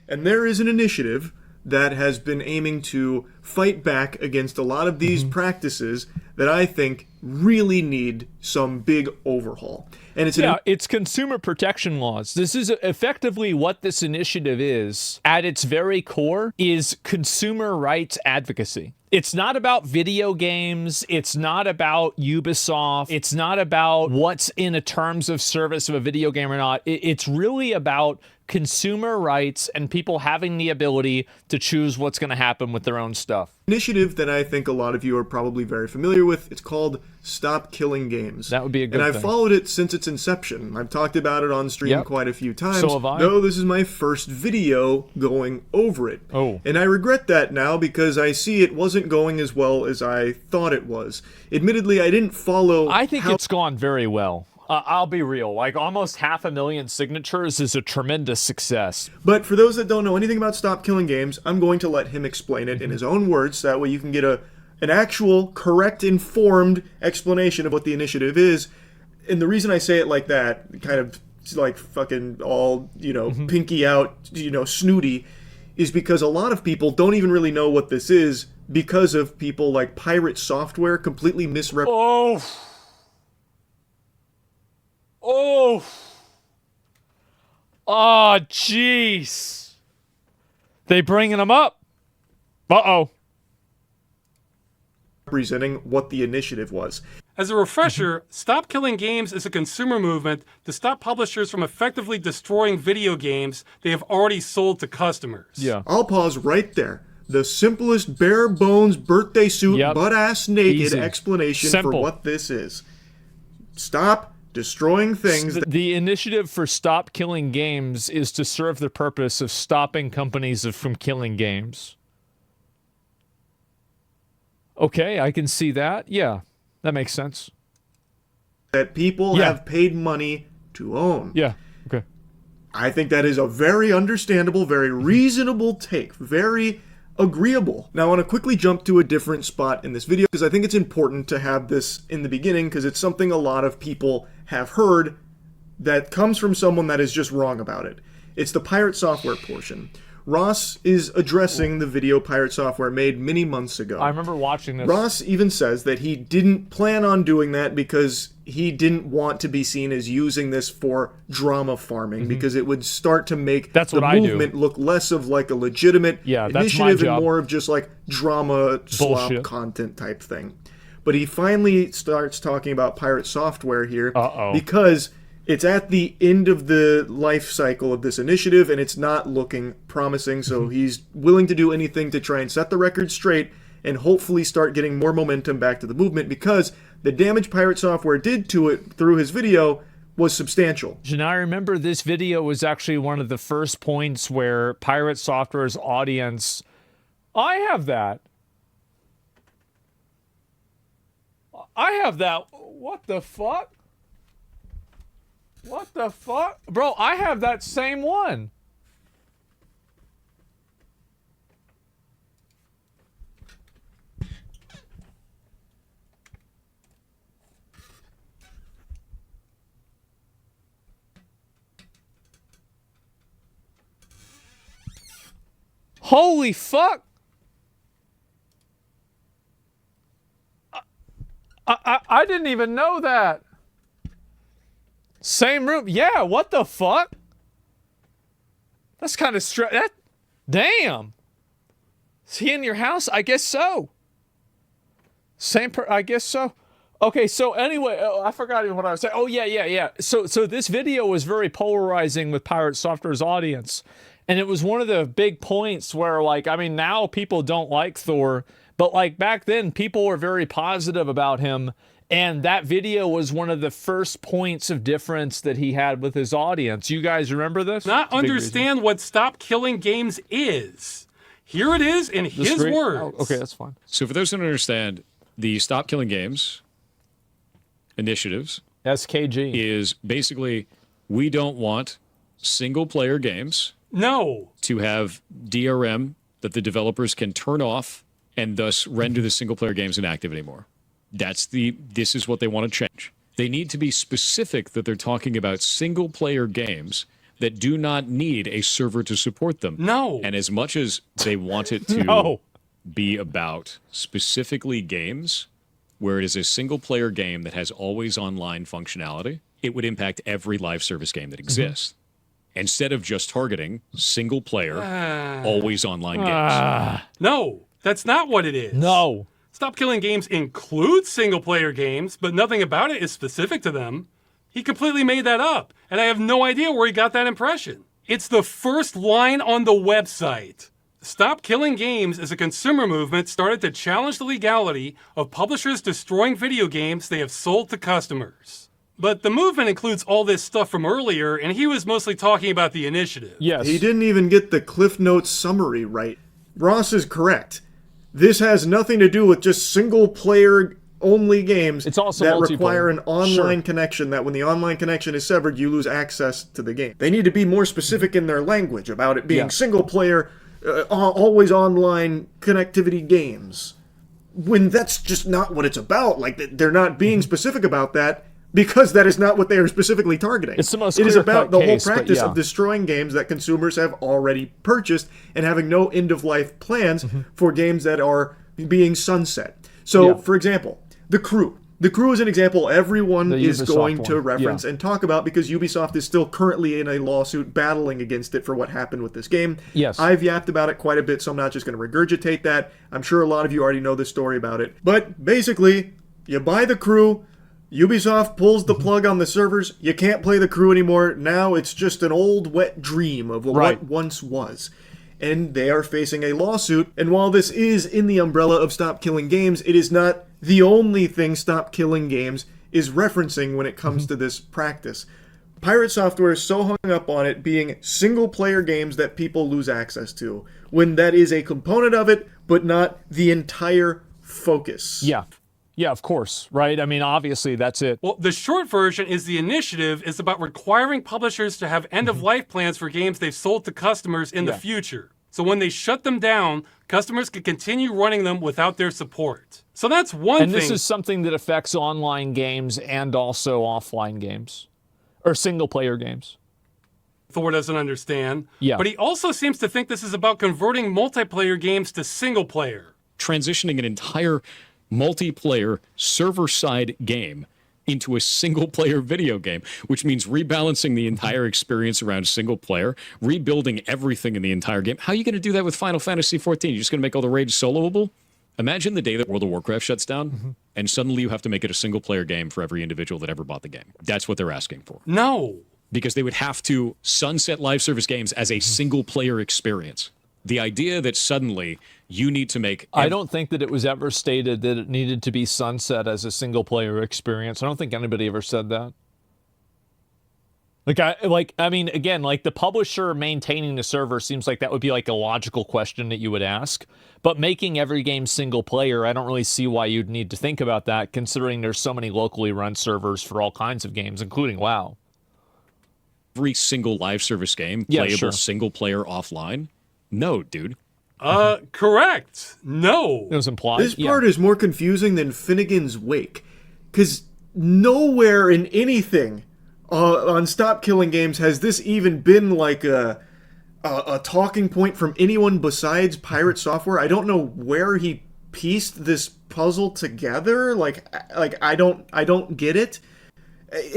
And there is an initiative that has been aiming to fight back against a lot of these practices that I think really need some big overhaul. And it's consumer protection laws. This is effectively what this initiative is, at its very core, is consumer rights advocacy. It's not about video games. It's not about Ubisoft. It's not about what's in a terms of service of a video game or not. It's really about consumer rights and people having the ability to choose what's going to happen with their own stuff. Initiative that I think a lot of you are probably very familiar with. It's called Stop Killing Games. That would be a good thing. And I've followed it since its inception. I've talked about it on stream quite a few times. So have I. Though this is my first video going over it. Oh. And I regret that now because I see it wasn't going as well as I thought it was. Admittedly, I didn't follow... I think it's gone very well. I'll be real, like almost 500,000 signatures is a tremendous success. But for those that don't know anything about Stop Killing Games, I'm going to let him explain it in his own words, so that way you can get an actual, correct, informed explanation of what the initiative is. And the reason I say it like that, kind of like fucking all, pinky out, snooty, is because a lot of people don't even really know what this is because of people like Pirate Software completely misrepresenting. Oh, jeez. They bringing them up. Representing what the initiative was. As a refresher, Stop Killing Games is a consumer movement to stop publishers from effectively destroying video games they have already sold to customers. Yeah. I'll pause right there. The simplest, bare bones, birthday suit, butt-ass naked explanation for what this is. Stop destroying things. The initiative for Stop Killing Games is to serve the purpose of stopping companies from killing games. Okay, I can see that. Yeah, that makes sense. That people have paid money to own. Yeah, okay. I think that is a very understandable, very reasonable take. Very agreeable. Now I want to quickly jump to a different spot in this video because I think it's important to have this in the beginning because it's something a lot of people have heard that comes from someone that is just wrong about it. It's the Pirate Software portion. Ross is addressing the video Pirate Software made many months ago. I remember watching this. Ross even says that he didn't plan on doing that because he didn't want to be seen as using this for drama farming because it would start to make the movement look less of like a legitimate initiative and more of just like drama slop content type thing. But he finally starts talking about Pirate Software here because it's at the end of the life cycle of this initiative and it's not looking promising, so he's willing to do anything to try and set the record straight and hopefully start getting more momentum back to the movement because the damage Pirate Software did to it through his video was substantial. And I remember this video was actually one of the first points where Pirate Software's audience... I have that. What the fuck? What the fuck? Bro, I have that same one. Holy fuck! I didn't even know that. Same room. Yeah, what the fuck? That's kind of damn. Is he in your house? I guess so. I guess so. Okay, so anyway, I forgot even what I was saying. Oh, yeah. So this video was very polarizing with Pirate Software's audience. And it was one of the big points where, like, I mean, now people don't like Thor, but, like, back then, people were very positive about him. And that video was one of the first points of difference that he had with his audience. You guys remember this? Not understand what Stop Killing Games is. Here it is in his words. Oh, okay, that's fine. So for those who don't understand, the Stop Killing Games initiatives SKG is basically we don't want single-player games to have DRM that the developers can turn off and thus render the single-player games inactive anymore. This is what they want to change. They need to be specific that they're talking about single-player games that do not need a server to support them. No. And as much as they want it to be about specifically games where it is a single-player game that has always online functionality, it would impact every live service game that exists. Instead of just targeting single-player, always online games. No, that's not what it is. No. Stop Killing Games includes single-player games, but nothing about it is specific to them. He completely made that up, and I have no idea where he got that impression. It's the first line on the website. Stop Killing Games is a consumer movement started to challenge the legality of publishers destroying video games they have sold to customers. But the movement includes all this stuff from earlier, and he was mostly talking about the initiative. Yes. He didn't even get the Cliff Notes summary right. Ross is correct. This has nothing to do with just single-player only games it's also that require an online connection, that when the online connection is severed, you lose access to the game. They need to be more specific in their language about it being single-player, always online connectivity games. When that's just not what it's about. Like, they're not being specific about that because that is not what they are specifically targeting. It's the most It is about the case, whole practice of destroying games that consumers have already purchased and having no end-of-life plans for games that are being sunset. So, for example, The Crew. The Crew is an example everyone is going to reference and talk about because Ubisoft is still currently in a lawsuit battling against it for what happened with this game. Yes. I've yapped about it quite a bit, so I'm not just going to regurgitate that. I'm sure a lot of you already know the story about it. But basically, you buy The Crew, Ubisoft pulls the plug on the servers, you can't play The Crew anymore. Now it's just an old wet dream of what once was. And they are facing a lawsuit. And while this is in the umbrella of Stop Killing Games, it is not the only thing Stop Killing Games is referencing when it comes to this practice. Pirate Software is so hung up on it being single-player games that people lose access to, when that is a component of it, but not the entire focus. Yeah, of course, right? I mean, obviously, that's it. Well, the short version is the initiative is about requiring publishers to have end-of-life plans for games they've sold to customers in the future. So when they shut them down, customers can continue running them without their support. So that's one thing. And this is something that affects online games and also offline games. Or single-player games. Thor doesn't understand. Yeah. But he also seems to think this is about converting multiplayer games to single-player. Transitioning an entire multiplayer server-side game into a single-player video game, which means rebalancing the entire experience around single-player, rebuilding everything in the entire game. How are you going to do that with Final Fantasy XIV? You're just going to make all the raids soloable? Imagine the day that World of Warcraft shuts down, and suddenly you have to make it a single-player game for every individual that ever bought the game. That's what they're asking for. No. Because they would have to sunset live service games as a single-player experience. The idea that suddenly you need to make... I don't think that it was ever stated that it needed to be sunset as a single-player experience. I don't think anybody ever said that. I mean, again, like the publisher maintaining the server seems like that would be like a logical question that you would ask. But making every game single-player, I don't really see why you'd need to think about that, considering there's so many locally run servers for all kinds of games, including WoW. Every single live service game, playable single-player offline? No, dude. Correct. No. It was implied. This part is more confusing than Finnegan's Wake. Because nowhere in anything on Stop Killing Games has this even been like a talking point from anyone besides Pirate Software. I don't know where he pieced this puzzle together. Like I don't get it.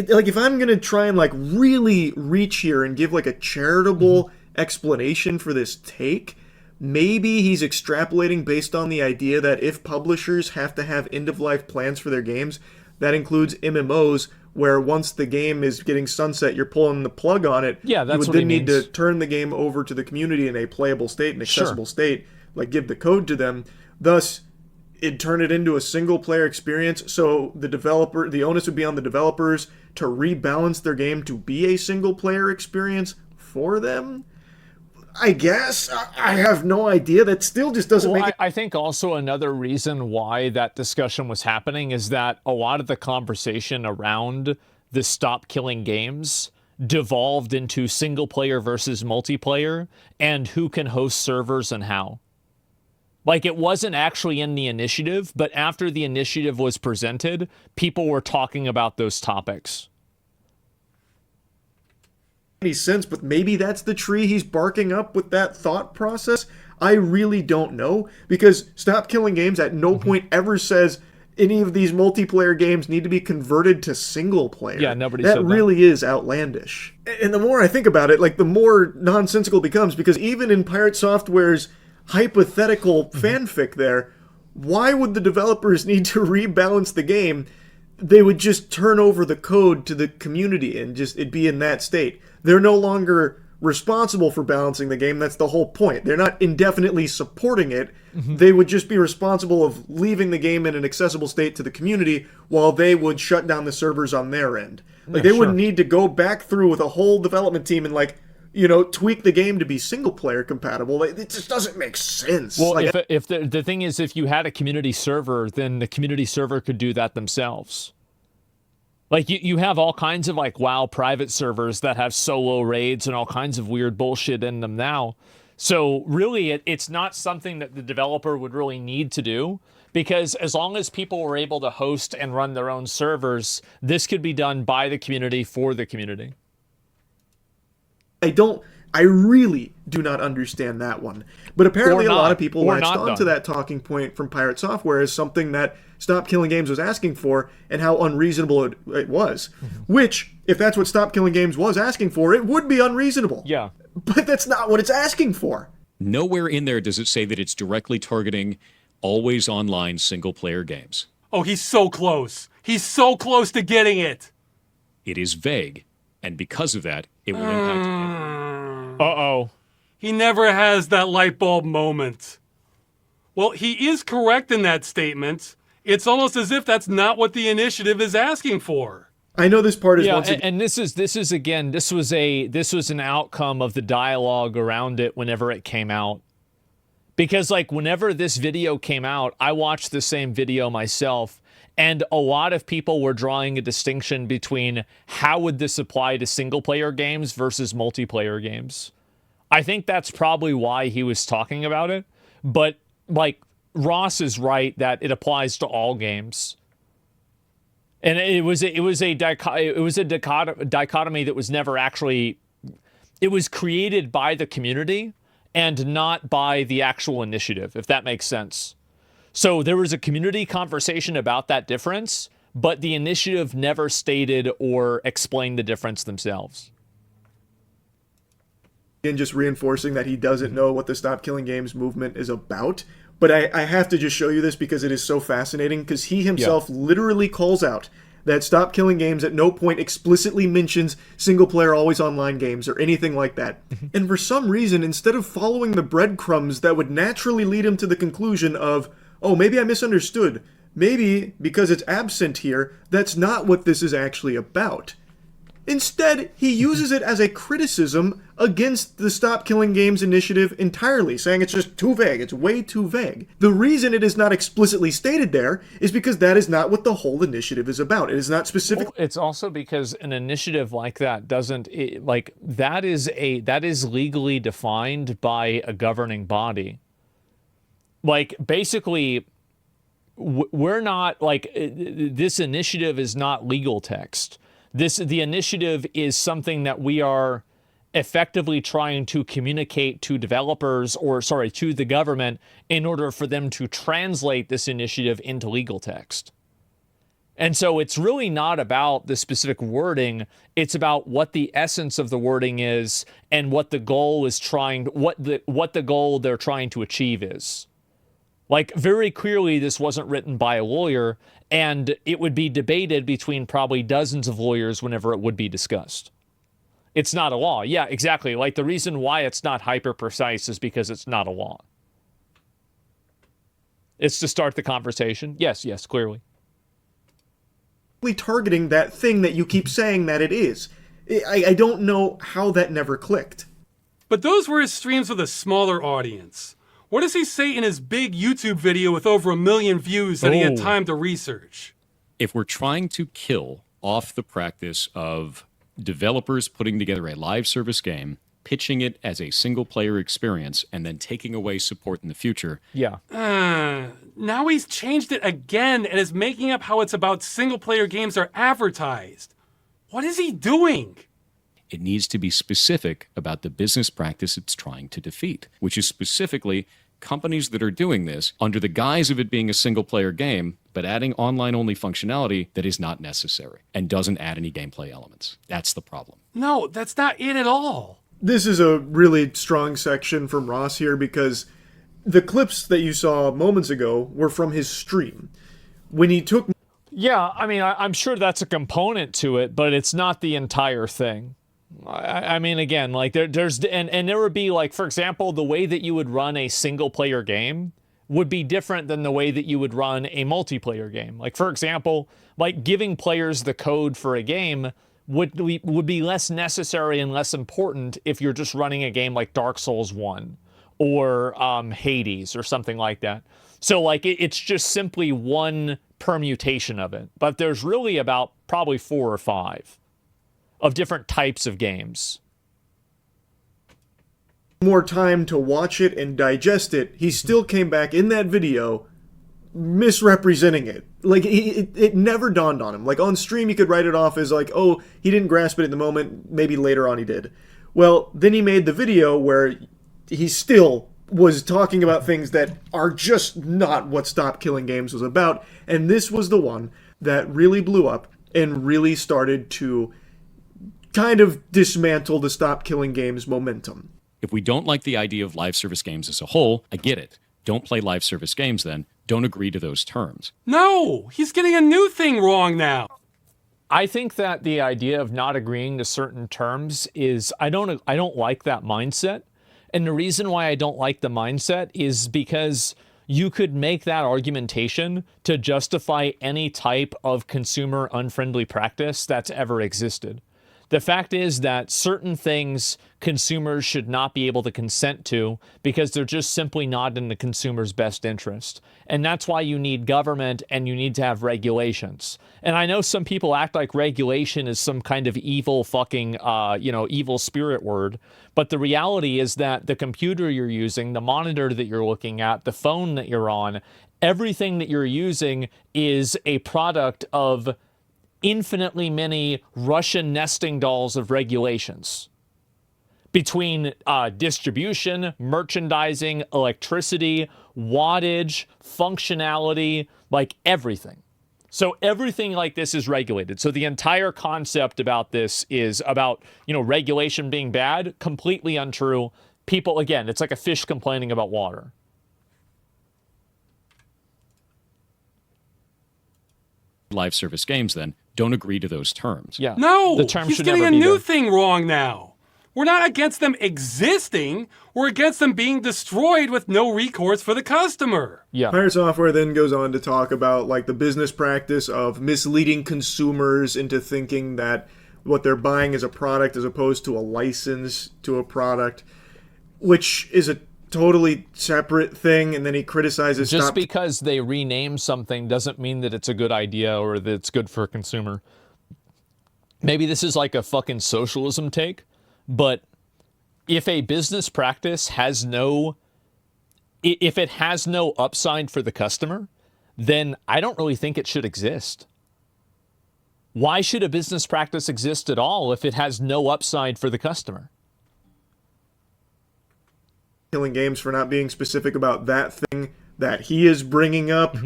Like if I'm gonna try and like really reach here and give like a charitable explanation for this take, maybe he's extrapolating based on the idea that if publishers have to have end-of-life plans for their games, that includes MMOs, where once the game is getting sunset, you're pulling the plug on it. Yeah, that's you would what then he need means. to turn the game over to the community in a playable state, an accessible state, like give the code to them. Thus, it'd turn it into a single-player experience, so the onus would be on the developers to rebalance their game to be a single-player experience for them. I guess. I have no idea. That still just doesn't make it... I think also another reason why that discussion was happening is that a lot of the conversation around the Stop Killing Games devolved into single-player versus multiplayer and who can host servers and how. Like, it wasn't actually in the initiative, but after the initiative was presented, people were talking about those topics. any sense, but maybe that's the tree he's barking up with that thought process. I really don't know, because Stop Killing Games at no point ever says any of these multiplayer games need to be converted to single player. Yeah, nobody said that. That really is outlandish. And the more I think about it, like, the more nonsensical it becomes, because even in Pirate Software's hypothetical fanfic there, why would the developers need to rebalance the game? They would just turn over the code to the community and just it'd be in that state. They're no longer responsible for balancing the game. That's the whole point. They're not indefinitely supporting it. They would just be responsible of leaving the game in an accessible state to the community while they would shut down the servers on their end. Like, they wouldn't need to go back through with a whole development team and, like, you know, tweak the game to be single player compatible. It just doesn't make sense. Well, like, if the thing is, if you had a community server, then the community server could do that themselves. Like, you have all kinds of, like, WoW private servers that have solo raids and all kinds of weird bullshit in them now. So really, it's not something that the developer would really need to do, because as long as people were able to host and run their own servers, this could be done by the community for the community. I really do not understand that one. But apparently a lot of people latched onto that talking point from Pirate Software as something that Stop Killing Games was asking for and how unreasonable it was. Which, if that's what Stop Killing Games was asking for, it would be unreasonable. Yeah. But that's not what it's asking for. Nowhere in there does it say that it's directly targeting always online single-player games. Oh, he's so close. He's so close to getting it. It is vague, and because of that, it will impact everyone. Uh-oh. He never has that light bulb moment. Well, he is correct in that statement. It's almost as if that's not what the initiative is asking for. I know this part is once again, and this was an outcome of the dialogue around it whenever it came out. Because, like, whenever this video came out, I watched the same video myself, and a lot of people were drawing a distinction between how would this apply to single-player games versus multiplayer games. I think that's probably why he was talking about it, but, like, Ross is right that it applies to all games. And it was a dichotomy that was never actually... It was created by the community and not by the actual initiative, if that makes sense. So there was a community conversation about that difference, but the initiative never stated or explained the difference themselves. And just reinforcing that he doesn't know what the Stop Killing Games movement is about. But I have to just show you this because it is so fascinating, because he himself literally calls out that Stop Killing Games at no point explicitly mentions single-player always-online games or anything like that. And for some reason, instead of following the breadcrumbs that would naturally lead him to the conclusion of, oh, maybe I misunderstood. Maybe, because it's absent here, that's not what this is actually about. Instead, he uses it as a criticism against the Stop Killing Games initiative entirely, saying it's just too vague, it's way too vague. The reason it is not explicitly stated there is because that is not what the whole initiative is about. It is not specific. Well, it's also because an initiative like that that is legally defined by a governing body. Like, basically, we're not, like, this initiative is not legal text. The initiative is something that we are effectively trying to communicate to developers, to the government, in order for them to translate this initiative into legal text. And so it's really not about the specific wording, it's about what the essence of the wording is and what the goal is what the goal they're trying to achieve is. Like, very clearly, this wasn't written by a lawyer, and it would be debated between probably dozens of lawyers whenever it would be discussed. It's not a law. Yeah, exactly. Like, the reason why it's not hyper-precise is because it's not a law. It's to start the conversation. Yes, clearly. Targeting that thing that you keep saying that it is. I don't know how that never clicked. But those were his streams with a smaller audience. What does he say in his big YouTube video with over 1 million views that he had time to research? If we're trying to kill off the practice of developers putting together a live service game, pitching it as a single-player experience, and then taking away support in the future... Now he's changed it again and is making up how it's about single-player games are advertised. What is he doing? It needs to be specific about the business practice it's trying to defeat, which is specifically companies that are doing this under the guise of it being a single-player game, but adding online-only functionality that is not necessary and doesn't add any gameplay elements. That's the problem. No, that's not it at all. This is a really strong section from Ross here because the clips that you saw moments ago were from his stream. When he took... Yeah, I mean, I'm sure that's a component to it, but it's not the entire thing. I mean, again, like there's and there would be, like, for example, the way that you would run a single player game would be different than the way that you would run a multiplayer game. Like, for example, like giving players the code for a game would be less necessary and less important if you're just running a game like Dark Souls 1 or Hades or something like that. So, like, it's just simply one permutation of it. But there's really about probably 4 or 5 of different types of games. More time to watch it and digest it, he still came back in that video misrepresenting it. Like, it never dawned on him. Like, on stream, he could write it off as like, oh, he didn't grasp it at the moment, maybe later on he did. Well, then he made the video where he still was talking about things that are just not what Stop Killing Games was about, and this was the one that really blew up and really started to kind of dismantle the Stop Killing Games momentum. If we don't like the idea of live service games as a whole, I get it. Don't play live service games then. Don't agree to those terms. No, he's getting a new thing wrong now. I think that the idea of not agreeing to certain terms is, I don't like that mindset. And the reason why I don't like the mindset is because you could make that argumentation to justify any type of consumer unfriendly practice that's ever existed. The fact is that certain things consumers should not be able to consent to because they're just simply not in the consumer's best interest. And that's why you need government and you need to have regulations. And I know some people act like regulation is some kind of evil fucking, evil spirit word. But the reality is that the computer you're using, the monitor that you're looking at, the phone that you're on, everything that you're using is a product of infinitely many Russian nesting dolls of regulations between distribution, merchandising, electricity, wattage, functionality, like everything. So everything like this is regulated. So the entire concept about this is about, regulation being bad, completely untrue. People, again, it's like a fish complaining about water. Live service games then. Don't agree to those terms. Yeah. No, the term he's should getting never a be new there. thing wrong now. We're not against them existing. We're against them being destroyed with no recourse for the customer. Yeah. Pirate Software then goes on to talk about like the business practice of misleading consumers into thinking that what they're buying is a product as opposed to a license to a product, which is a totally separate thing. And then he criticizes just because they rename something doesn't mean that it's a good idea or that it's good for a consumer. Maybe this is like a fucking socialism take, but if a business practice has no upside for the customer, then I don't really think it should exist. Why should a business practice exist at all if it has no upside for the customer? Killing Games for not being specific about that thing that he is bringing up,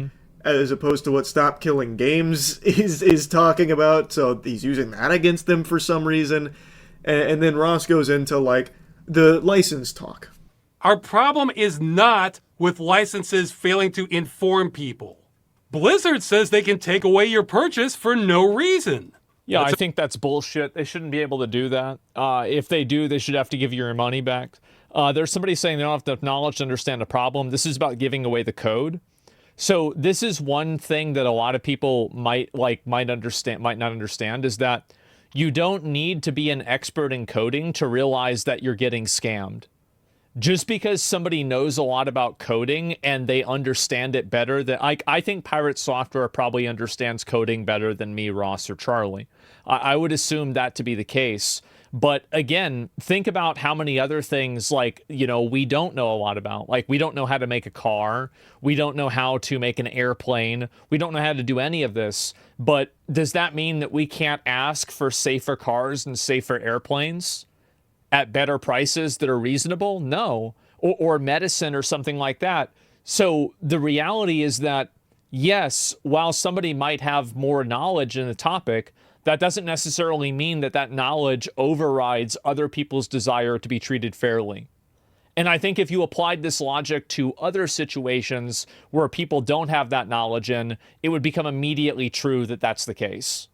as opposed to what Stop Killing Games is talking about. So he's using that against them for some reason. And then Ross goes into like the license talk. Our problem is not with licenses failing to inform people. Blizzard says they can take away your purchase for no reason. Yeah, I think that's bullshit. They shouldn't be able to do that. If they do, they should have to give you your money back. There's somebody saying they don't have enough knowledge to understand the problem. This is about giving away the code. So this is one thing that a lot of people might not understand is that you don't need to be an expert in coding to realize that you're getting scammed. Just because somebody knows a lot about coding and they understand it better than I think Pirate Software probably understands coding better than me, Ross, or Charlie. I would assume that to be the case. But again, think about how many other things, like, we don't know a lot about. Like, we don't know how to make a car. We don't know how to make an airplane. We don't know how to do any of this. But does that mean that we can't ask for safer cars and safer airplanes at better prices that are reasonable? No. Or medicine or something like that. So the reality is that, yes, while somebody might have more knowledge in the topic, that doesn't necessarily mean that that knowledge overrides other people's desire to be treated fairly. And I think if you applied this logic to other situations where people don't have that knowledge in, it would become immediately true that that's the case.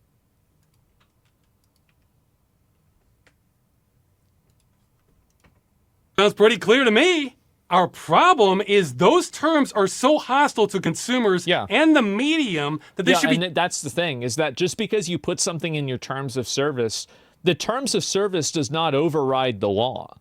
Sounds pretty clear to me. Our problem is those terms are so hostile to consumers and the medium that they should be... And that's the thing, is that just because you put something in your terms of service, the terms of service does not override the law.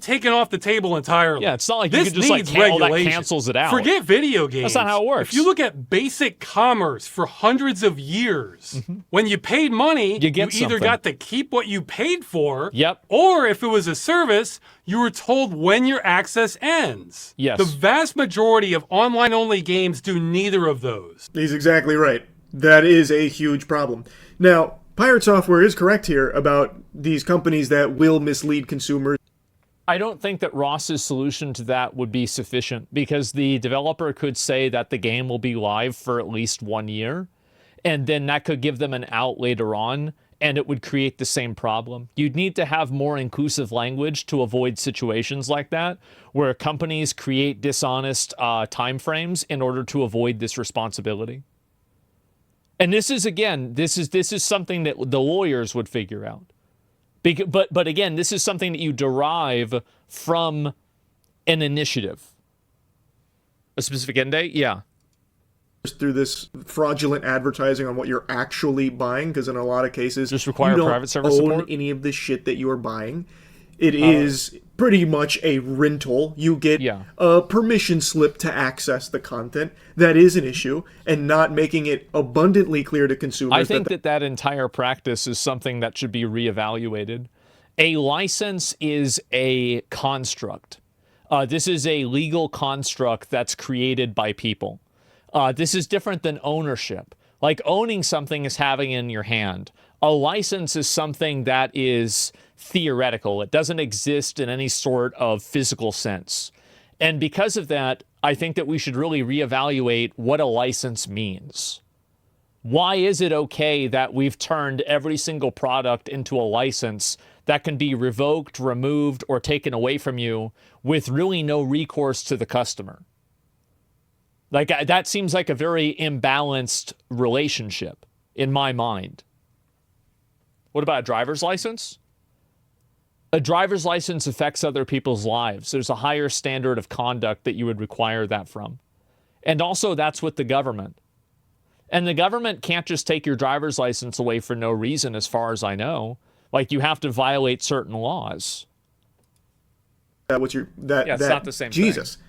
Taken off the table entirely. Yeah, it's not like you can just that cancels it out. Forget video games. That's not how it works. If you look at basic commerce for hundreds of years, when you paid money, you either got to keep what you paid for, or if it was a service, you were told when your access ends. Yes. The vast majority of online-only games do neither of those. He's exactly right. That is a huge problem. Now, Pirate Software is correct here about these companies that will mislead consumers. I don't think that Ross's solution to that would be sufficient, because the developer could say that the game will be live for at least 1 year, and then that could give them an out later on, and it would create the same problem. You'd need to have more inclusive language to avoid situations like that, where companies create dishonest timeframes in order to avoid this responsibility. And this is, again, this is something that the lawyers would figure out. But again, this is something that you derive from an initiative. A specific end date? Yeah. Through this fraudulent advertising on what you're actually buying, because in a lot of cases, just require you don't private service own support? any of the shit that you are buying. It is pretty much a rental. You get a permission slip to access the content. That is an issue, and not making it abundantly clear to consumers. I think that entire practice is something that should be reevaluated. A license is a construct. This is a legal construct that's created by people. This is different than ownership. Like, owning something is having it in your hand. A license is something that is theoretical. It doesn't exist in any sort of physical sense. And because of that, I think that we should really reevaluate what a license means. Why is it okay that we've turned every single product into a license that can be revoked, removed, or taken away from you with really no recourse to the customer? Like, that seems like a very imbalanced relationship in my mind. What about a driver's license? A driver's license affects other people's lives. There's a higher standard of conduct that you would require that from. And also, that's with the government. And the government can't just take your driver's license away for no reason, as far as I know. Like, you have to violate certain laws. It's not the same Jesus. Thing.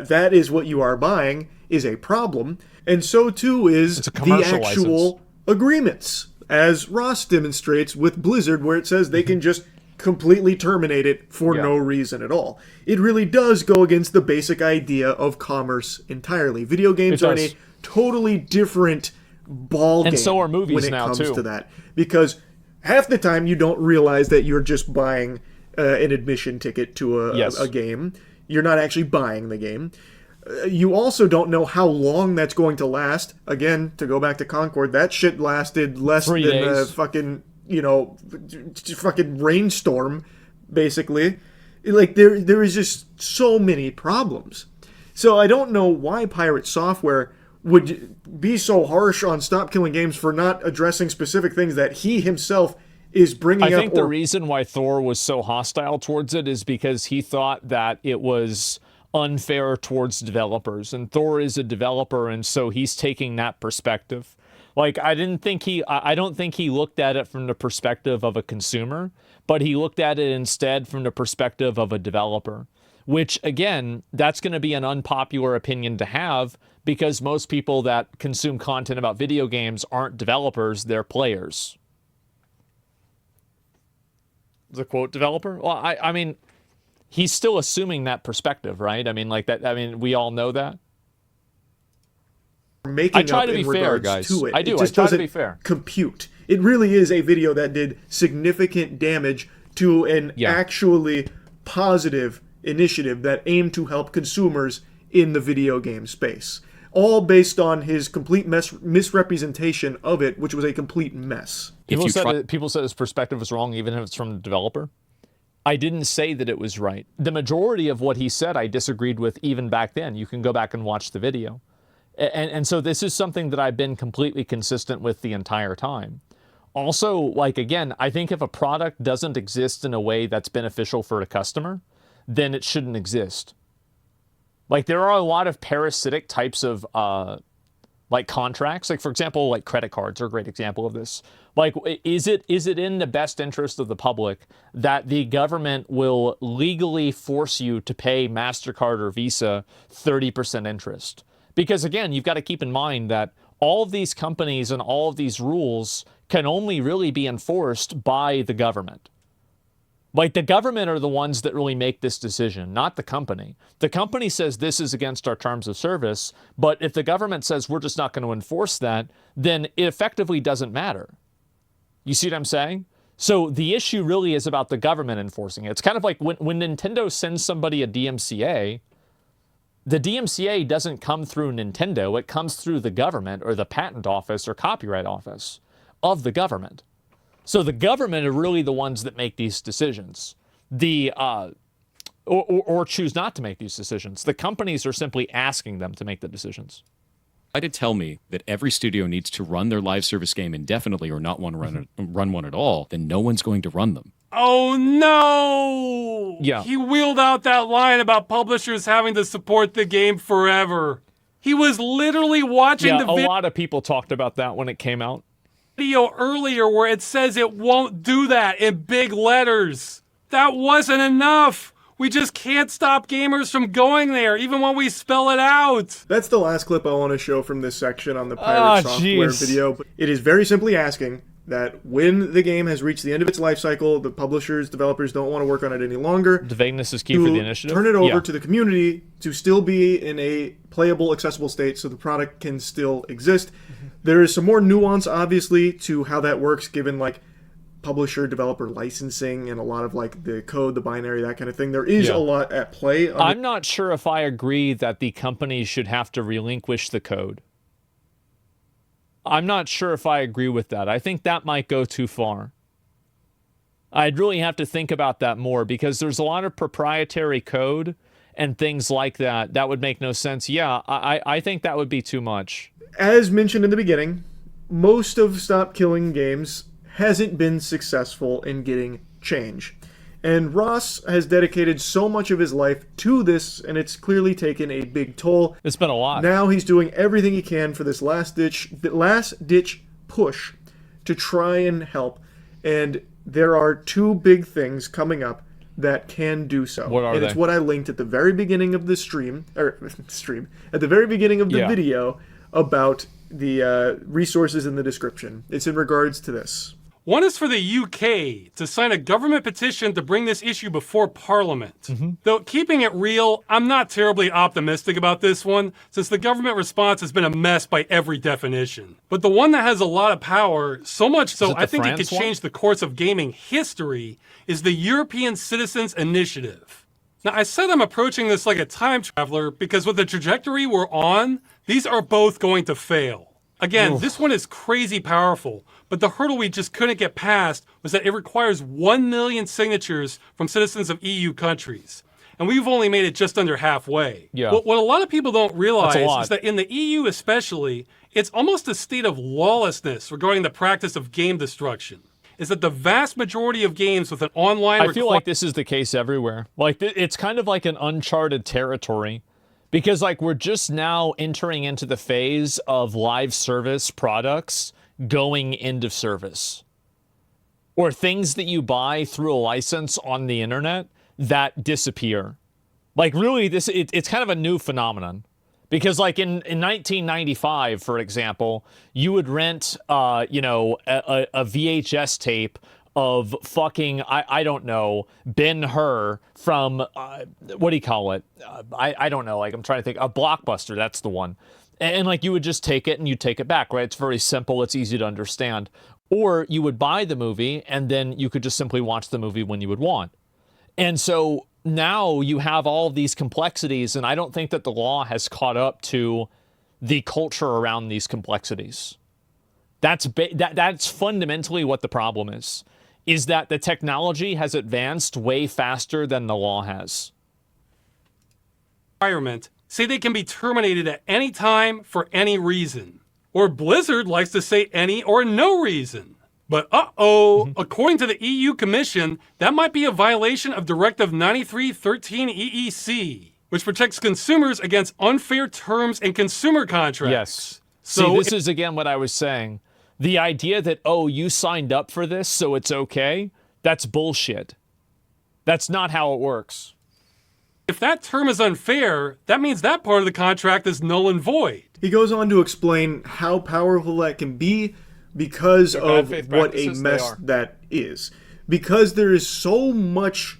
That is what you are buying is a problem, and so too is the actual agreements, as Ross demonstrates with Blizzard, where it says they can just completely terminate it for no reason at all. It really does go against the basic idea of commerce entirely. Video games are in a totally different ball game, and so are movies when it now comes too. To that, because half the time you don't realize that you're just buying an admission ticket to a game. You're not actually buying the game. You also don't know how long that's going to last. Again, to go back to Concord, that shit lasted less 3 than days. a fucking, fucking rainstorm, basically. Like, there is just so many problems. So I don't know why Pirate Software would be so harsh on Stop Killing Games for not addressing specific things that he himself is bringing up. I think the reason why Thor was so hostile towards it is because he thought that it was unfair towards developers, and Thor is a developer, and so he's taking that perspective. Like, I don't think he looked at it from the perspective of a consumer, but he looked at it instead from the perspective of a developer, which, again, that's going to be an unpopular opinion to have, because most people that consume content about video games aren't developers, they're players. The quote developer? Well, I mean, he's still assuming that perspective, right? I mean, like that. I mean, we all know that. Making I try up to be in fair, regards guys. to it. I do. It just I try to doesn't be fair. compute. It really is a video that did significant damage to an actually positive initiative that aimed to help consumers in the video game space. All based on his complete misrepresentation of it, which was a complete mess. People said his perspective was wrong, even if it's from the developer. I didn't say that it was right. The majority of what he said I disagreed with even back then. You can go back and watch the video. And so this is something that I've been completely consistent with the entire time. Also, like, again, I think if a product doesn't exist in a way that's beneficial for a customer, then it shouldn't exist. Like, there are a lot of parasitic types of like contracts. Like, for example, like credit cards are a great example of this. Like, is it in the best interest of the public that the government will legally force you to pay MasterCard or Visa 30% interest? Because again, you've got to keep in mind that all of these companies and all of these rules can only really be enforced by the government. Like, the government are the ones that really make this decision, not the company. The company says this is against our terms of service, but if the government says we're just not going to enforce that, then it effectively doesn't matter. You see what I'm saying? So the issue really is about the government enforcing it. It's kind of like when Nintendo sends somebody a DMCA, the DMCA doesn't come through Nintendo, it comes through the government or the patent office or copyright office of the government. So the government are really the ones that make these decisions. Or choose not to make these decisions. The companies are simply asking them to make the decisions. Try to tell me that every studio needs to run their live service game indefinitely or not want to run one at all, then no one's going to run them. Oh, no! Yeah. He wheeled out that line about publishers having to support the game forever. He was literally watching a lot of people talked about that when it came out. Video earlier where it says it won't do that in big letters. That wasn't enough. We just can't stop gamers from going there, even when we spell it out. That's the last clip I want to show from this section on the pirate software video. It is very simply asking that when the game has reached the end of its life cycle, the publishers, developers don't want to work on it any longer. The vagueness is key for the initiative. Turn it over to the community to still be in a playable, accessible state so the product can still exist. There is some more nuance, obviously, to how that works, given like publisher developer licensing and a lot of like the code, the binary, that kind of thing. There is a lot at play. I'm not sure if I agree that the companies should have to relinquish the code. I'm not sure if I agree with that. I think that might go too far. I'd really have to think about that more because there's a lot of proprietary code and things like that. That would make no sense. Yeah, I think that would be too much. As mentioned in the beginning, most of Stop Killing Games hasn't been successful in getting change. And Ross has dedicated so much of his life to this, and it's clearly taken a big toll. It's been a lot. Now he's doing everything he can for this last ditch push to try and help. And there are two big things coming up that can do so. What are they? And it's what I linked at the very beginning of the at the very beginning of the video about the resources in the description. It's in regards to this. One is for the UK to sign a government petition to bring this issue before Parliament. Though, keeping it real, I'm not terribly optimistic about this one, since the government response has been a mess by every definition. But the one that has a lot of power, so much so I think it could change the course of gaming history, is the European Citizens Initiative. Now, I said I'm approaching this like a time traveler because with the trajectory we're on, these are both going to fail. Again, this one is crazy powerful, but the hurdle we just couldn't get past was that it requires 1 million signatures from citizens of EU countries. And we've only made it just under halfway. Yeah. What a lot of people don't realize is that in the EU especially, it's almost a state of lawlessness regarding the practice of game destruction. Is that the vast majority of games with an online... I feel like this is the case everywhere. Like, it's kind of like an uncharted territory. Because, like, we're just now entering into the phase of live service products going end of service. Or things that you buy through a license on the internet that disappear. Like, really, it's kind of a new phenomenon. Because, like, in 1995, for example, you would rent, a VHS tape of fucking, I don't know, Ben-Hur from, what do you call it? I don't know, like I'm trying to think, a Blockbuster, that's the one. And like you would just take it and you take it back, right? It's very simple, it's easy to understand. Or you would buy the movie and then you could just simply watch the movie when you would want. And so now you have all of these complexities, and I don't think that the law has caught up to the culture around these complexities. That's fundamentally what the problem is that the technology has advanced way faster than the law has. Environment say they can be terminated at any time for any reason. Or Blizzard likes to say any or no reason. But according to the EU Commission, that might be a violation of Directive 93/13 EEC, which protects consumers against unfair terms and consumer contracts. Yes. So this is again what I was saying. The idea that, you signed up for this, so it's okay, that's bullshit. That's not how it works. If that term is unfair, that means that part of the contract is null and void. He goes on to explain how powerful that can be because of what a mess that is. Because there is so much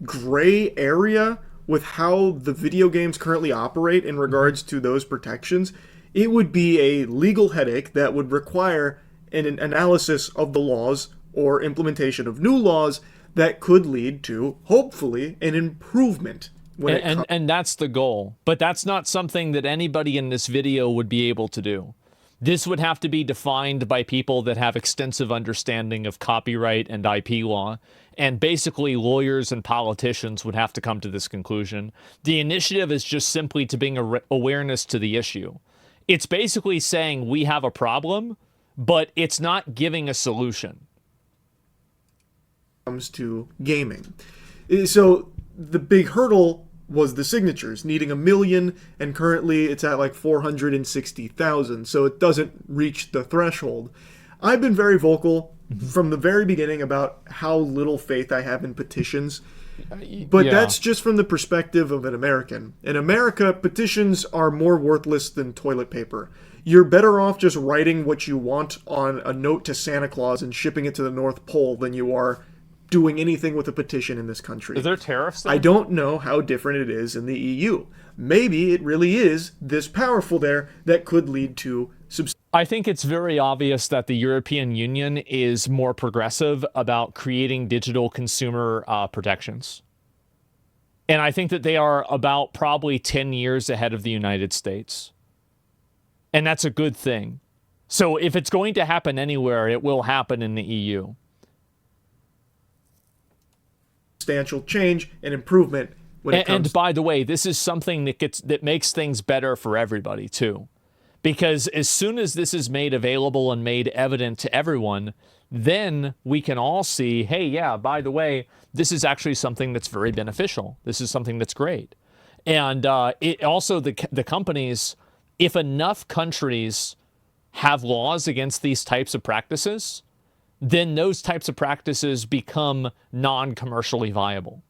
gray area with how the video games currently operate in regards to those protections, it would be a legal headache that would require an analysis of the laws or implementation of new laws that could lead to, hopefully, an improvement. And that's the goal. But that's not something that anybody in this video would be able to do. This would have to be defined by people that have extensive understanding of copyright and IP law. And basically, lawyers and politicians would have to come to this conclusion. The initiative is just simply to bring awareness to the issue. It's basically saying we have a problem, but it's not giving a solution. Comes to gaming. So the big hurdle was the signatures, needing 1 million, and currently it's at like 460,000, so it doesn't reach the threshold. I've been very vocal from the very beginning about how little faith I have in petitions, but that's just from the perspective of an American. In America, petitions are more worthless than toilet paper. You're better off just writing what you want on a note to Santa Claus and shipping it to the North Pole than you are doing anything with a petition in this country. Is there tariffs there? I don't know how different it is in the EU. Maybe it really is this powerful there that could lead to I think it's very obvious that the European Union is more progressive about creating digital consumer protections. And I think that they are about probably 10 years ahead of the United States. And that's a good thing. So if it's going to happen anywhere, it will happen in the EU. Substantial change and improvement when it comes. And by the way, this is something that makes things better for everybody too, because as soon as this is made available and made evident to everyone, then we can all see, hey, yeah, by the way, this is actually something that's very beneficial. This is something that's great. And it also the companies, if enough countries have laws against these types of practices, then those types of practices become non-commercially viable.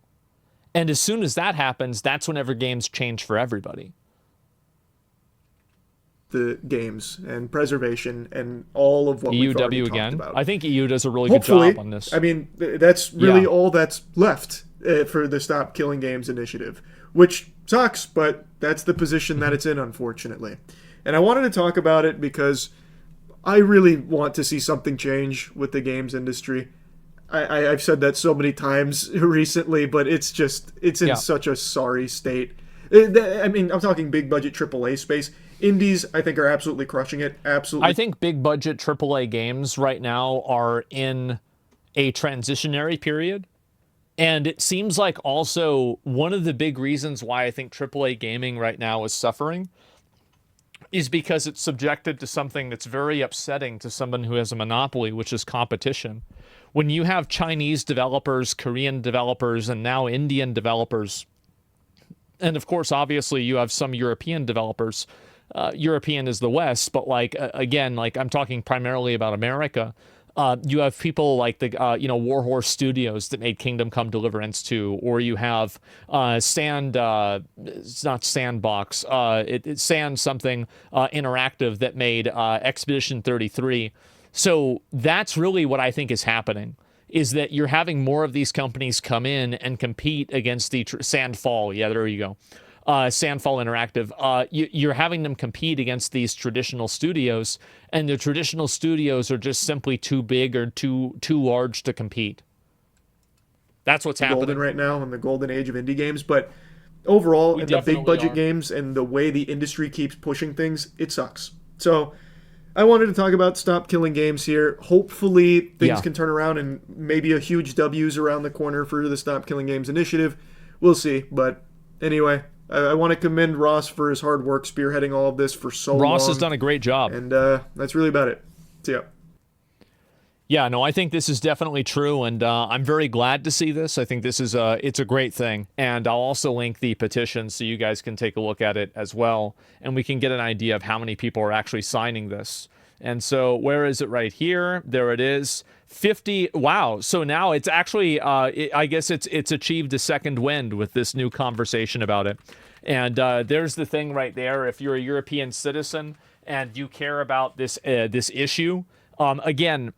And as soon as that happens, that's whenever games change for everybody. The games and preservation and all of what we've already talked about. I think EU does a really good job on this. I mean, that's really all that's left for the Stop Killing Games initiative, which sucks, but that's the position that it's in, unfortunately. And I wanted to talk about it because I really want to see something change with the games industry. I've said that so many times recently, but it's in such a sorry state. I mean, I'm talking big budget AAA space. Indies, I think, are absolutely crushing it. Absolutely. I think big budget AAA games right now are in a transitionary period. And it seems like also one of the big reasons why I think AAA gaming right now is suffering is because it's subjected to something that's very upsetting to someone who has a monopoly, which is competition. When you have Chinese developers, Korean developers, and now Indian developers, and of course, obviously, you have some European developers. European is the West, but again, I'm talking primarily about America. You have people like the Warhorse Studios that made Kingdom Come Deliverance 2, or you have it's not Sandbox, it's Sand something Interactive that made Expedition 33. So that's really what I think is happening, is that you're having more of these companies come in and compete against the Sandfall. Yeah, there you go. Sandfall Interactive. You're having them compete against these traditional studios, and the traditional studios are just simply too big or too large to compete. That's what's happening. Golden right now in the golden age of indie games, but overall, in the big budget games and the way the industry keeps pushing things, it sucks. So I wanted to talk about Stop Killing Games here. Hopefully things can turn around and maybe a huge W's around the corner for the Stop Killing Games initiative. We'll see. But anyway, I want to commend Ross for his hard work spearheading all of this for so long. Ross has done a great job. And that's really about it. See ya. Yeah, no, I think this is definitely true, and I'm very glad to see this. I think this is it's a great thing, and I'll also link the petition so you guys can take a look at it as well, and we can get an idea of how many people are actually signing this. And so, where is it? Right here. There it is. 50. Wow. So now it's actually, I guess it's achieved a second wind with this new conversation about it. And there's the thing right there. If you're a European citizen and you care about this issue, again,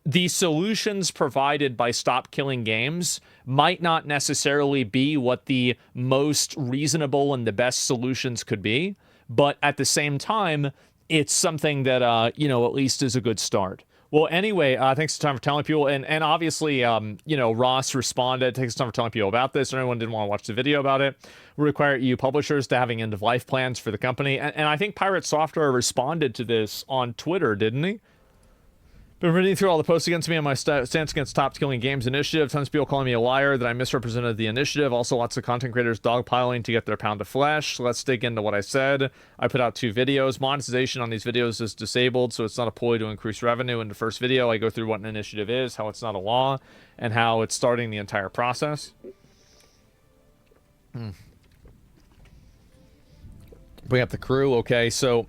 the solutions provided by Stop Killing Games might not necessarily be what the most reasonable and the best solutions could be, but at the same time, it's something that, at least is a good start. Well, anyway, thanks for time for telling people, and obviously, Ross responded, takes time for telling people about this, or anyone didn't want to watch the video about it. We require EU publishers to having end-of-life plans for the company, and I think Pirate Software responded to this on Twitter, didn't he? Been reading through all the posts against me on my stance against Stop Killing Games initiative. Tons of people calling me a liar, that I misrepresented the initiative. Also, lots of content creators dogpiling to get their pound of flesh. So let's dig into what I said. I put out 2 videos. Monetization on these videos is disabled, so it's not a ploy to increase revenue. In the first video, I go through what an initiative is, how it's not a law, and how it's starting the entire process. Bring up the crew. Okay, so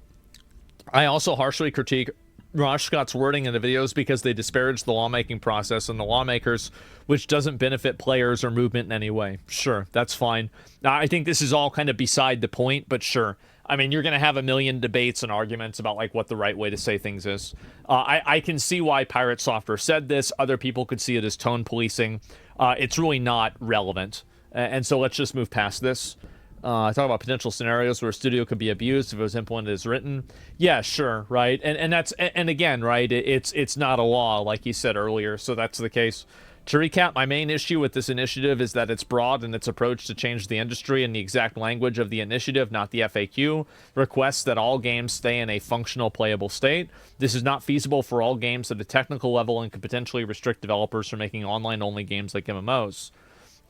I also harshly critique Ross Scott's wording in the videos because they disparage the lawmaking process and the lawmakers, which doesn't benefit players or movement in any way. Sure, that's fine. I think this is all kind of beside the point, but sure. I mean, you're going to have a million debates and arguments about like what the right way to say things is. I can see why Pirate Software said this. Other people could see it as tone policing. It's really not relevant. And so let's just move past this. Talk about potential scenarios where a studio could be abused if it was implemented as written. Yeah, sure, right, and again, right, it's not a law like you said earlier, so that's the case. To recap, my main issue with this initiative is that it's broad in its approach to change the industry, and the exact language of the initiative, not the FAQ, requests that all games stay in a functional, playable state. This is not feasible for all games at a technical level and could potentially restrict developers from making online-only games like MMOs.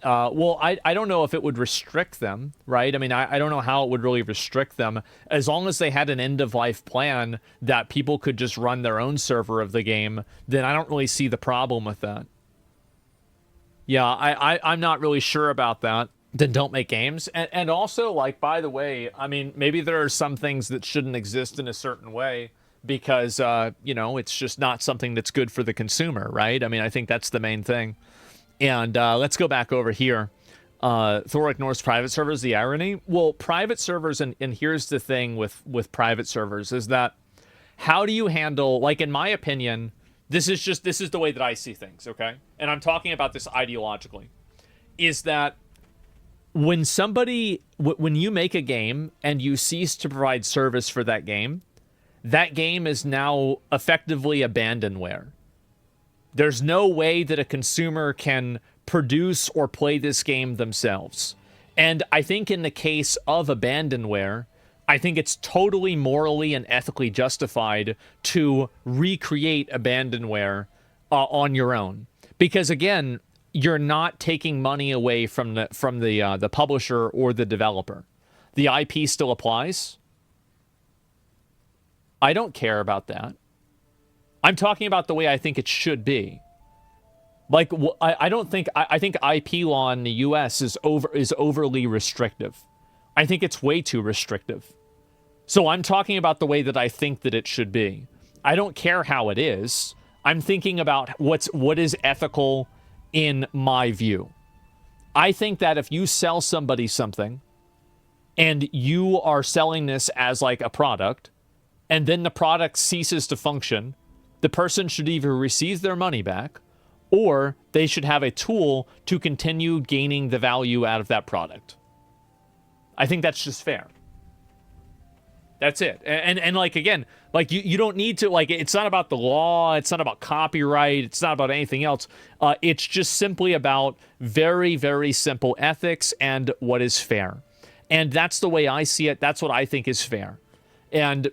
Well, I don't know if it would restrict them, right? I mean, I don't know how it would really restrict them. As long as they had an end-of-life plan that people could just run their own server of the game, then I don't really see the problem with that. Yeah, I'm not really sure about that. Then don't make games. And also, like, by the way, I mean, maybe there are some things that shouldn't exist in a certain way because, it's just not something that's good for the consumer, right? I mean, I think that's the main thing. And let's go back over here. Thor ignores private servers, the irony. Well, private servers, and here's the thing with private servers, is that how do you handle, like in my opinion, this is the way that I see things, okay? And I'm talking about this ideologically, is that when when you make a game and you cease to provide service for that game is now effectively abandonware. There's no way that a consumer can produce or play this game themselves. And I think in the case of abandonware, I think it's totally morally and ethically justified to recreate abandonware on your own. Because again, you're not taking money away from the publisher or the developer. The IP still applies. I don't care about that. I'm talking about the way I think it should be. Like, I think IP law in the U.S. is overly restrictive. I think it's way too restrictive. So I'm talking about the way that I think that it should be. I don't care how it is. I'm thinking about what is ethical in my view. I think that if you sell somebody something and you are selling this as like a product, and then the product ceases to function, the person should either receive their money back or they should have a tool to continue gaining the value out of that product. I think that's just fair. That's it. And like, again, like you don't need to, like, it's not about the law. It's not about copyright. It's not about anything else. It's just simply about very, very simple ethics and what is fair. And that's the way I see it. That's what I think is fair. And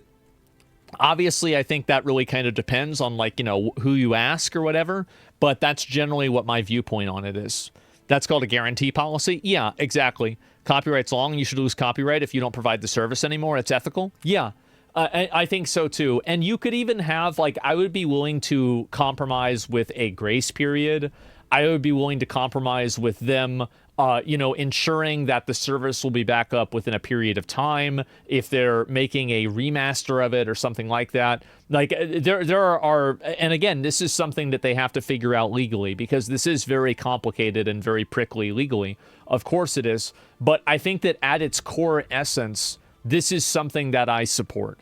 obviously, I think that really kind of depends on, like, you know, who you ask or whatever. But that's generally what my viewpoint on it is. That's called a guarantee policy. Yeah, exactly. Copyright's long, and you should lose copyright if you don't provide the service anymore. It's ethical. Yeah, I think so too. And you could even have, like, I would be willing to compromise with a grace period. I would be willing to compromise with them, ensuring that the service will be back up within a period of time if they're making a remaster of it or something like that. Like, there are, and again, this is something that they have to figure out legally, because this is very complicated and very prickly legally. Of course it is. But I think that at its core essence, this is something that I support.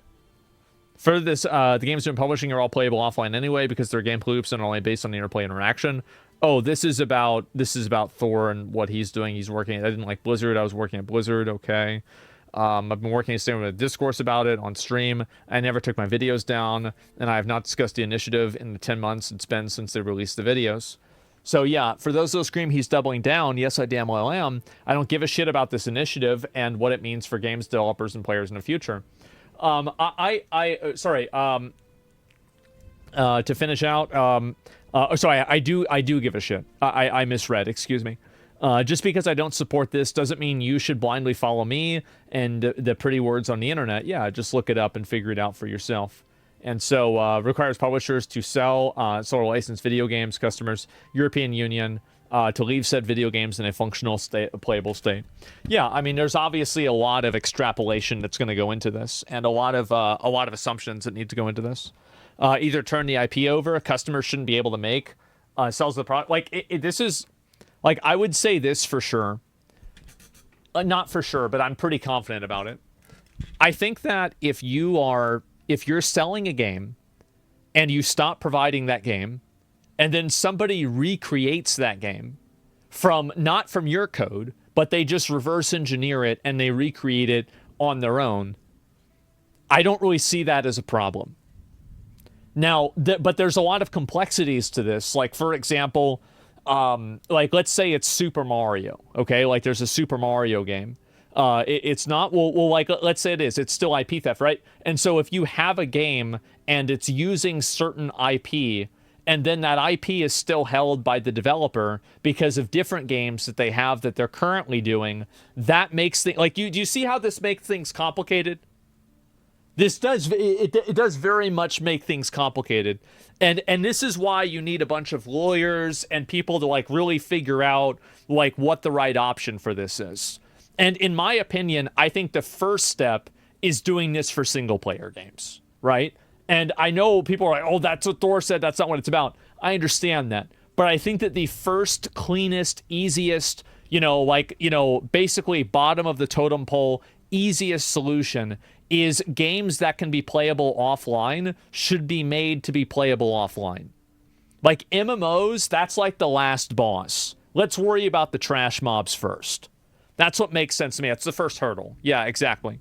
For this, the games they're publishing are all playable offline anyway, because they're gameplay loops and are only based on the interplay interaction. Oh, this is about Thor and what he's doing. He's working. I didn't like Blizzard. I was working at Blizzard. Okay. I've been working with a discourse about it on stream. I never took my videos down, and I have not discussed the initiative in the 10 months it's been since they released the videos. So yeah, for those who scream he's doubling down, yes, I damn well am. I don't give a shit about this initiative and what it means for games developers and players in the future. To finish out, I do give a shit. I misread, excuse me. Just because I don't support this doesn't mean you should blindly follow me and the pretty words on the internet. Yeah, just look it up and figure it out for yourself. And so requires publishers to sell or licensed video games, customers, European Union, to leave said video games in a functional state, a playable state. Yeah, I mean, there's obviously a lot of extrapolation that's going to go into this, and a lot of assumptions that need to go into this. Either turn the IP over, customers shouldn't be able to make, sells the product. Like, this is, like, I would say this for sure. Not for sure, but I'm pretty confident about it. I think that if you're selling a game and you stop providing that game, and then somebody recreates that game not from your code, but they just reverse engineer it and they recreate it on their own, I don't really see that as a problem. Now, but there's a lot of complexities to this. Like, for example, like, let's say it's Super Mario, okay? Like, there's a Super Mario game. It's not, like, let's say it is. It's still IP theft, right? And so if you have a game and it's using certain IP, and then that IP is still held by the developer because of different games that they have that they're currently doing, that makes things, like, do you see how this makes things complicated? This does, it does very much make things complicated. And this is why you need a bunch of lawyers and people to, like, really figure out, like, what the right option for this is. And in my opinion, I think the first step is doing this for single player games, right? And I know people are like, oh, that's what Thor said. That's not what it's about. I understand that. But I think that the first, cleanest, easiest, basically bottom of the totem pole, easiest solution is games that can be playable offline should be made to be playable offline. Like MMOs, that's like the last boss. Let's worry about the trash mobs first. That's what makes sense to me. That's the first hurdle. Yeah, exactly.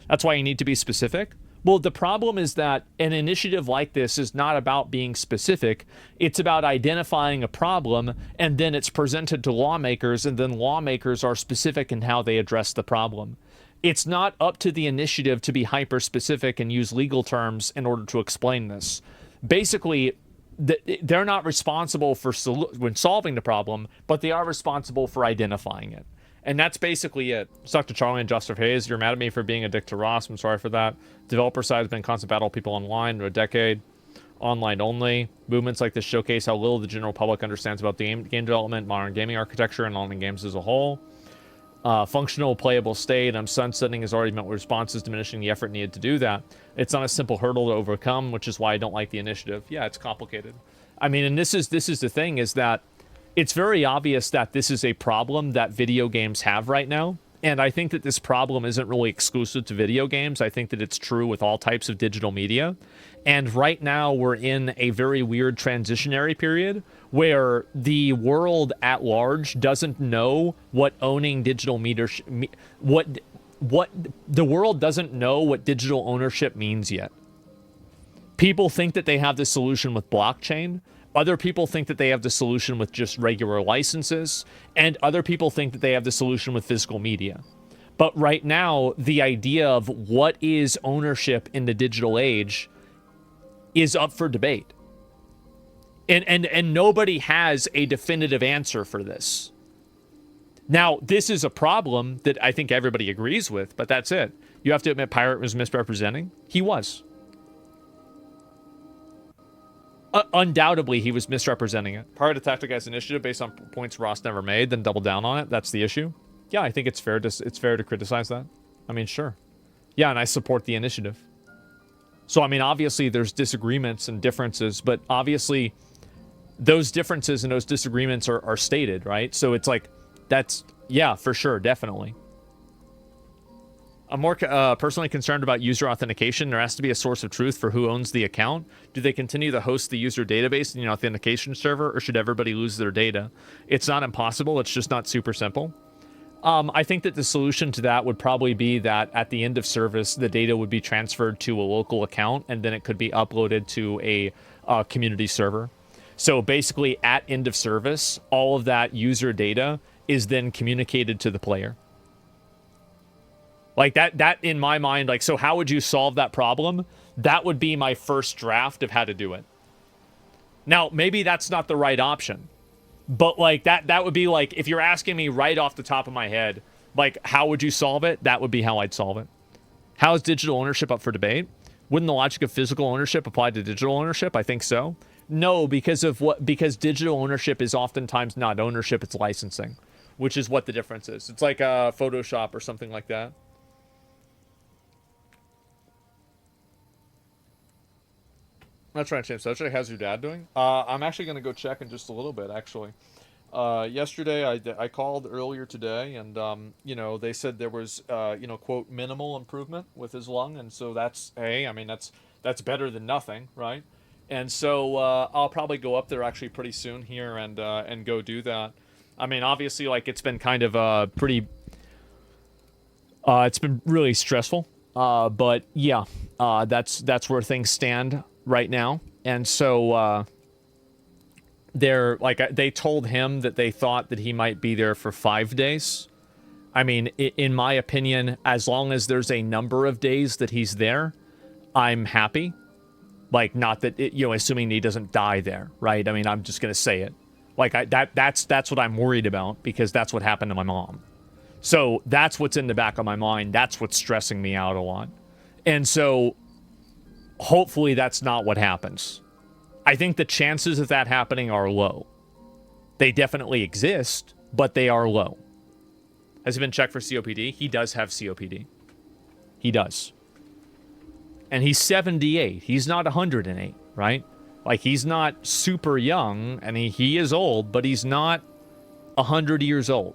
That's why you need to be specific. Well, the problem is that an initiative like this is not about being specific. It's about identifying a problem, and then it's presented to lawmakers, and then lawmakers are specific in how they address the problem. It's not up to the initiative to be hyper-specific and use legal terms in order to explain this. Basically, they're not responsible for when solving the problem, but they are responsible for identifying it. And that's basically it. Suck to Charlie and Joseph Hayes. You're mad at me for being a dick to Ross. I'm sorry for that. Developer side has been constant battle with people online for a decade. Online only. Movements like this showcase how little the general public understands about game development, modern gaming architecture, and online games as a whole. Functional, playable state. Sunsetting has already met with responses diminishing the effort needed to do that. It's not a simple hurdle to overcome, which is why I don't like the initiative. Yeah, it's complicated. I mean, and this is the thing, is that it's very obvious that this is a problem that video games have right now. And I think that this problem isn't really exclusive to video games. I think that it's true with all types of digital media. And right now we're in a very weird transitionary period where the world at large doesn't know what owning digital media, what the world doesn't know what digital ownership means yet. People think that they have the solution with blockchain. Other people think that they have the solution with just regular licenses, and other people think that they have the solution with physical media. But right now, the idea of what is ownership in the digital age is up for debate. And nobody has a definitive answer for this. Now, this is a problem that I think everybody agrees with, but that's it. You have to admit Pirate was misrepresenting. He was. Undoubtedly, he was misrepresenting it. Pirate attacked a guy's initiative based on points Ross never made, then doubled down on it. That's the issue. Yeah, I think it's fair to criticize that. I mean, sure. Yeah, and I support the initiative. So, I mean, obviously, there's disagreements and differences, but obviously, those differences and those disagreements are stated, right? So it's like, that's, yeah, for sure, definitely. I'm more personally concerned about user authentication. There has to be a source of truth for who owns the account. Do they continue to host the user database in the authentication server, or should everybody lose their data? It's not impossible. It's just not super simple. I think that the solution to that would probably be that at the end of service, the data would be transferred to a local account, and then it could be uploaded to a community server. So basically, at end of service, all of that user data is then communicated to the player. Like that in my mind, like, so how would you solve that problem? That would be my first draft of how to do it. Now, maybe that's not the right option, but like that would be like, if you're asking me right off the top of my head, like, how would you solve it? That would be how I'd solve it. How is digital ownership up for debate? Wouldn't the logic of physical ownership apply to digital ownership? I think so. No, because digital ownership is oftentimes not ownership, it's licensing, which is what the difference is. It's like Photoshop or something like that. That's right, James. So, how's your dad doing? I'm actually going to go check in just a little bit, actually. Yesterday, I called earlier today, and, you know, they said there was, you know, quote, minimal improvement with his lung. And so that's, hey, I mean, that's better than nothing, right? And so I'll probably go up there actually pretty soon here and go do that. I mean, obviously, like, it's been kind of pretty, it's been really stressful. But yeah, that's where things stand right now. And so they told him that they thought that he might be there for 5 days. I mean, in my opinion, as long as there's a number of days that he's there, I'm happy. Like, not that you know, assuming he doesn't die there, right? I mean, I'm just gonna say it. Like, that's what I'm worried about, because that's what happened to my mom. So that's what's in the back of my mind. That's what's stressing me out a lot. And so hopefully that's not what happens. I think the chances of that happening are low. They definitely exist, but they are low. Has he been checked for COPD? He does have COPD. He does. And he's 78. He's not 108, right? Like, he's not super young, and he is old, but he's not 100 years old.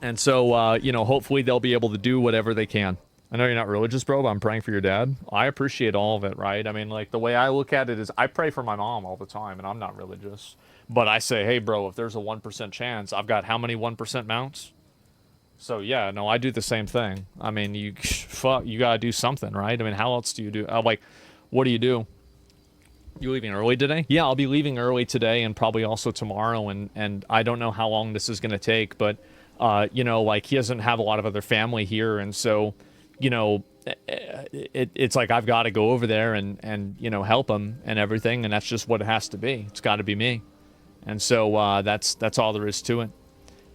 And so, you know, hopefully they'll be able to do whatever they can. I know you're not religious, bro, but I'm praying for your dad. I appreciate all of it, right? I mean, like, the way I look at it is I pray for my mom all the time, and I'm not religious. But I say, hey, bro, if there's a 1% chance, I've got how many 1% mounts? So, yeah, no, I do the same thing. I mean, you gotta do something, right? I mean, how else do you do? Like, what do you do? You leaving early today? Yeah, I'll be leaving early today and probably also tomorrow, and I don't know how long this is going to take, but, you know, like, he doesn't have a lot of other family here, and so, you know, it's like I've got to go over there and, you know, help him and everything, and that's just what it has to be. It's got to be me. And so that's all there is to it.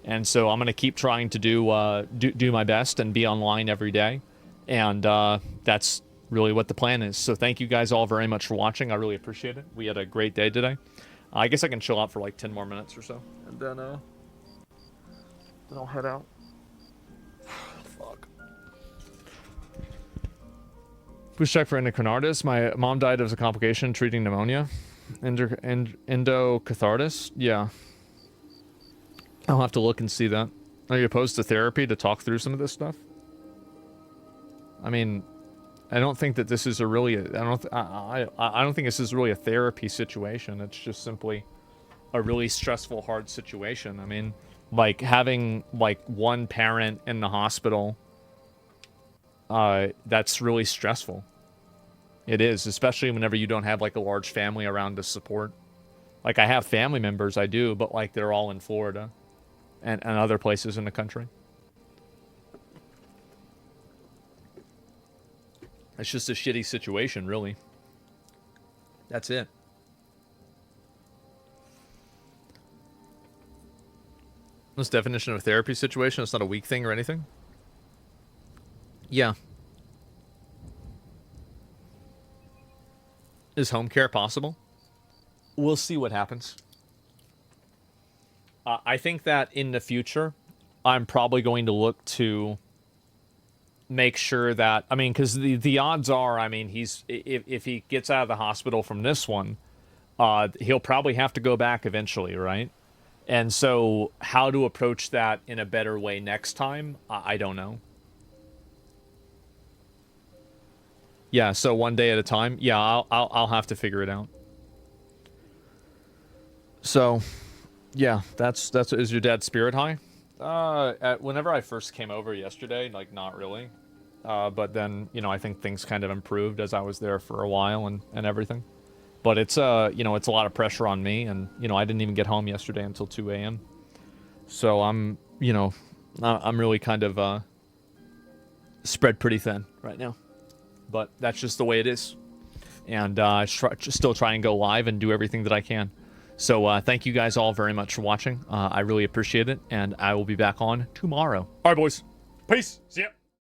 And so I'm going to keep trying to do my best and be online every day, and that's really what the plan is. So thank you guys all very much for watching. I really appreciate it. We had a great day today. I guess I can chill out for like 10 more minutes or so, and then I'll head out. Fuck. Please check for endocarditis. My mom died as a complication treating pneumonia. Endocatharsis? Yeah. I'll have to look and see that. Are you opposed to therapy to talk through some of this stuff? I mean, I don't think that this is a really. I don't think this is really a therapy situation. It's just simply a really stressful, hard situation. I mean, like having like one parent in the hospital. That's really stressful. It is, especially whenever you don't have like a large family around to support. Like I have family members, I do, but like they're all in Florida and other places in the country. It's just a shitty situation, really. That's it. This definition of a therapy situation, it's not a weak thing or anything. Yeah. Is home care possible? We'll see what happens. I think that in the future, I'm probably going to look to make sure that, I mean, because the odds are, I mean, if he gets out of the hospital from this one, he'll probably have to go back eventually, right? And so how to approach that in a better way next time, I don't know. Yeah, so one day at a time. Yeah, I'll have to figure it out. So, yeah, that's is your dad's spirit high? Whenever I first came over yesterday, like not really. But then, you know, I think things kind of improved as I was there for a while and everything. But it's you know, it's a lot of pressure on me, and you know, I didn't even get home yesterday until 2 a.m. So I'm, you know, I'm really kind of spread pretty thin right now. But that's just the way it is. And I still try and go live and do everything that I can. So thank you guys all very much for watching. I really appreciate it. And I will be back on tomorrow. All right, boys. Peace. See ya.